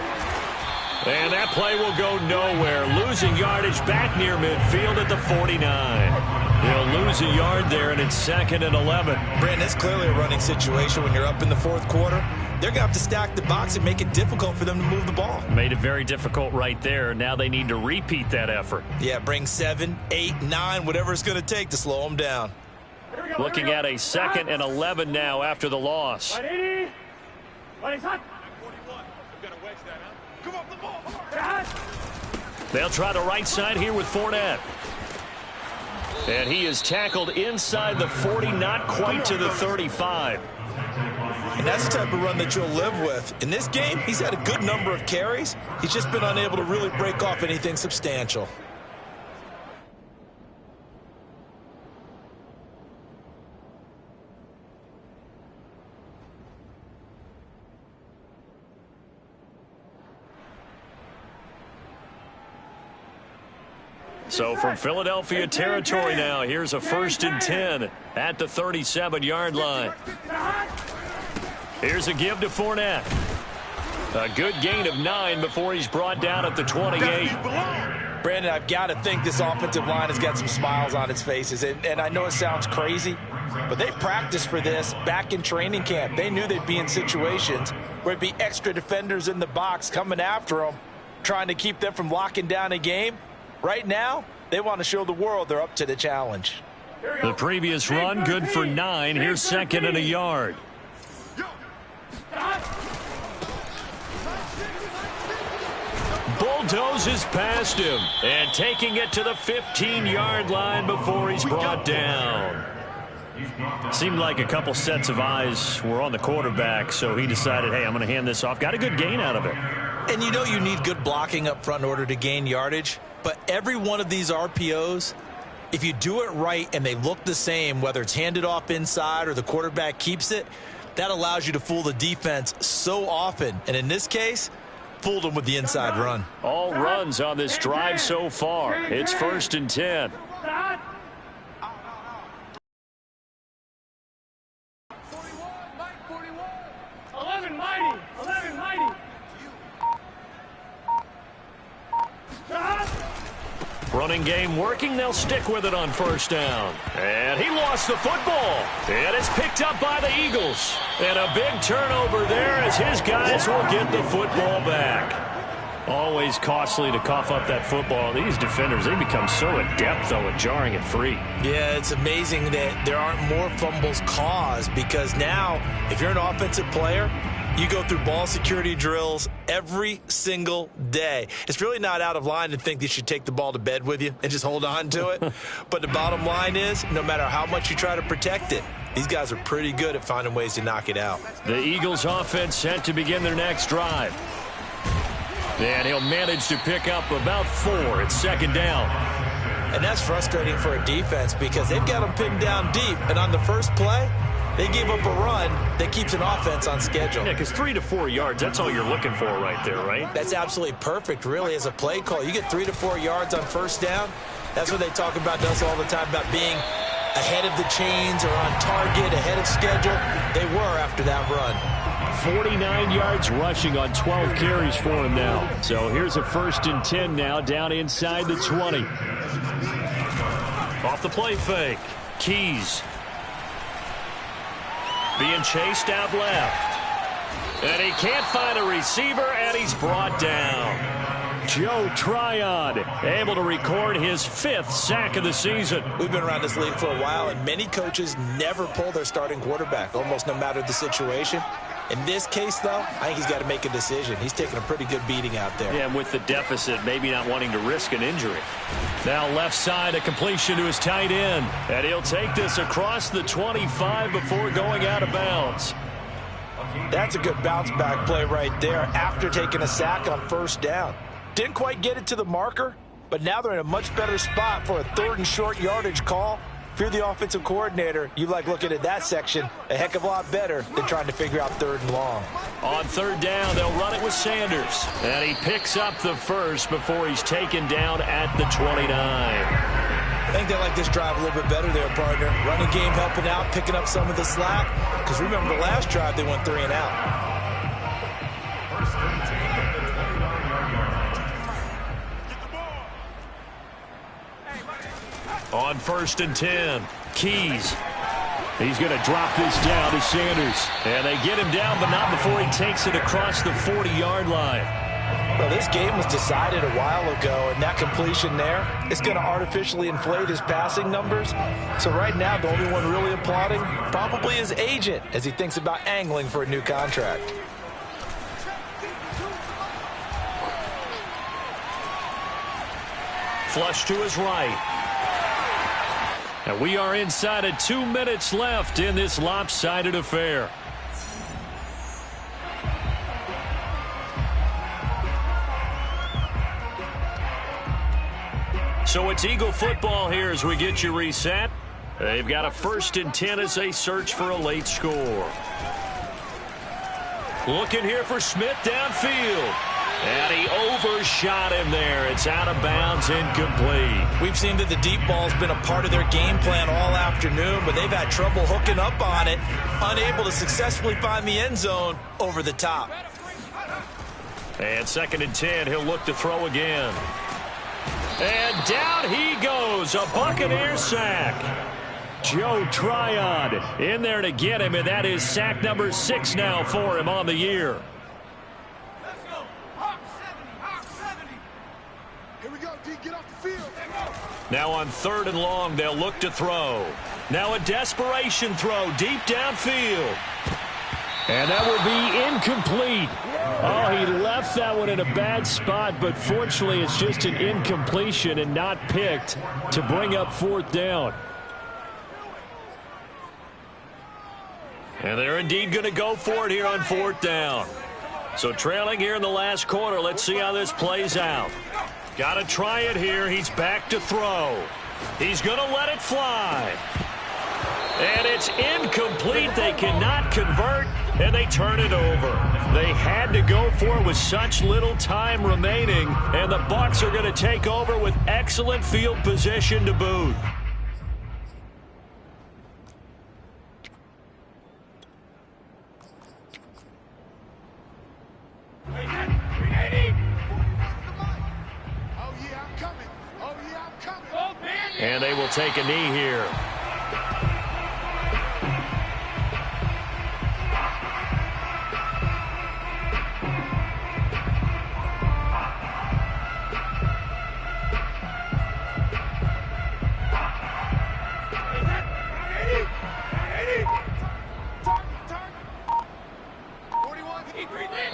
And that play will go nowhere. Losing yardage back near midfield at the 49. He'll lose a yard there, and it's 2nd and 11. Brandon, it's clearly a running situation when you're up in the fourth quarter. They're going to have to stack the box and make it difficult for them to move the ball. Made it very difficult right there. Now they need to repeat that effort. Yeah, bring 7, 8, 9, whatever it's going to take to slow them down. Looking at a 2nd and 11 now after the loss. 180. 180. Come up the ball. They'll try the right side here with Fournette. And he is tackled inside the 40, not quite to the 35. And that's the type of run that you'll live with. In this game, he's had a good number of carries. He's just been unable to really break off anything substantial. So from Philadelphia territory now, here's a 1st and 10 at the 37-yard line. Here's a give to Fournette. A good gain of 9 before he's brought down at the 28. Brandon, I've got to think this offensive line has got some smiles on its faces. And I know it sounds crazy, but they practiced for this back in training camp. They knew they'd be in situations where it'd be extra defenders in the box coming after them, trying to keep them from locking down a game. Right now, they want to show the world they're up to the challenge. The previous run, good for 9. Here's 2nd and a yard. Bulldozes past him and taking it to the 15-yard line before he's brought down. Seemed like a couple sets of eyes were on the quarterback, so he decided, hey, I'm going to hand this off. Got a good gain out of it. And you know you need good blocking up front in order to gain yardage. But every one of these RPOs, if you do it right and they look the same, whether it's handed off inside or the quarterback keeps it, that allows you to fool the defense so often. And in this case, fooled them with the inside run. All runs on this drive so far. It's 1st and 10. 11 mighty. Running game working. They'll stick with it on 1st down. And he lost the football. And it's picked up by the Eagles. And a big turnover there as his guys will get the football back. Always costly to cough up that football. These defenders, they become so adept, though, at jarring it free. Yeah, it's amazing that there aren't more fumbles caused because now, if you're an offensive player, you go through ball security drills every single day. It's really not out of line to think that you should take the ball to bed with you and just hold on to it. But the bottom line is, no matter how much you try to protect it, these guys are pretty good at finding ways to knock it out. The Eagles offense set to begin their next drive. And he'll manage to pick up about 4. It's 2nd down. And that's frustrating for a defense because they've got them pinned down deep. And on the first play, they gave up a run that keeps an offense on schedule. Yeah, because 3 to 4 yards, that's all you're looking for right there, right? That's absolutely perfect, really, as a play call. You get 3 to 4 yards on 1st down. That's what they talk about us all the time, about being ahead of the chains or on target, ahead of schedule. They were after that run. 49 yards rushing on 12 carries for him now. So here's a 1st and 10 now, down inside the 20. Off the play fake. Keys. Being chased out left. And he can't find a receiver, and he's brought down. Joe Tryon able to record his 5th sack of the season. We've been around this league for a while, and many coaches never pull their starting quarterback, almost no matter the situation. In this case, though, I think he's got to make a decision. He's taking a pretty good beating out there. Yeah, and with the deficit, maybe not wanting to risk an injury. Now left side, a completion to his tight end. And he'll take this across the 25 before going out of bounds. That's a good bounce-back play right there after taking a sack on first down. Didn't quite get it to the marker, but now they're in a much better spot for a 3rd and short yardage call. If you're the offensive coordinator, you like looking at that section a heck of a lot better than trying to figure out 3rd and long. On 3rd down, they'll run it with Sanders. And he picks up the first before he's taken down at the 29. I think they like this drive a little bit better there, partner. Running game helping out, picking up some of the slack. Because remember the last drive, they went 3 and out. On 1st and 10, Keys. He's going to drop this down to Sanders. And they get him down, but not before he takes it across the 40-yard line. Well, this game was decided a while ago, and that completion there is going to artificially inflate his passing numbers. So right now, the only one really applauding probably his agent as he thinks about angling for a new contract. Flush to his right. And we are inside of 2 minutes left in this lopsided affair. So it's Eagle football here as we get you reset. They've got a 1st and 10 as they search for a late score. Looking here for Smith downfield. And he overshot him there. It's out of bounds, incomplete. We've seen that the deep ball's been a part of their game plan all afternoon, but they've had trouble hooking up on it, unable to successfully find the end zone over the top. And 2nd and 10, he'll look to throw again. And down he goes, a Buccaneer sack. Joe Tryon in there to get him, and that is sack number 6 now for him on the year. Now on 3rd and long, they'll look to throw. Now a desperation throw deep downfield. And that will be incomplete. Oh, he left that one in a bad spot, but fortunately it's just an incompletion and not picked to bring up 4th down. And they're indeed going to go for it here on 4th down. So trailing here in the last quarter, let's see how this plays out. Got to try it here. He's back to throw. He's going to let it fly. And it's incomplete. They cannot convert, and they turn it over. They had to go for it with such little time remaining, and the Bucs are going to take over with excellent field position to boot. And they will take a knee here.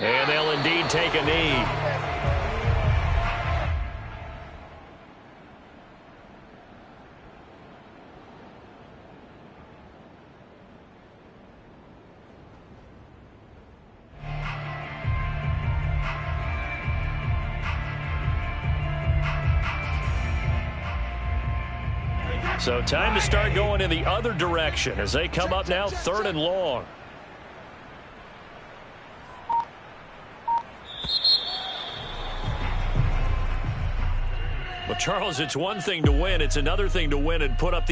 And they'll indeed take a knee. So time to start going in the other direction as they come up now 3rd and long. Well, Charles, it's one thing to win. It's another thing to win and put up the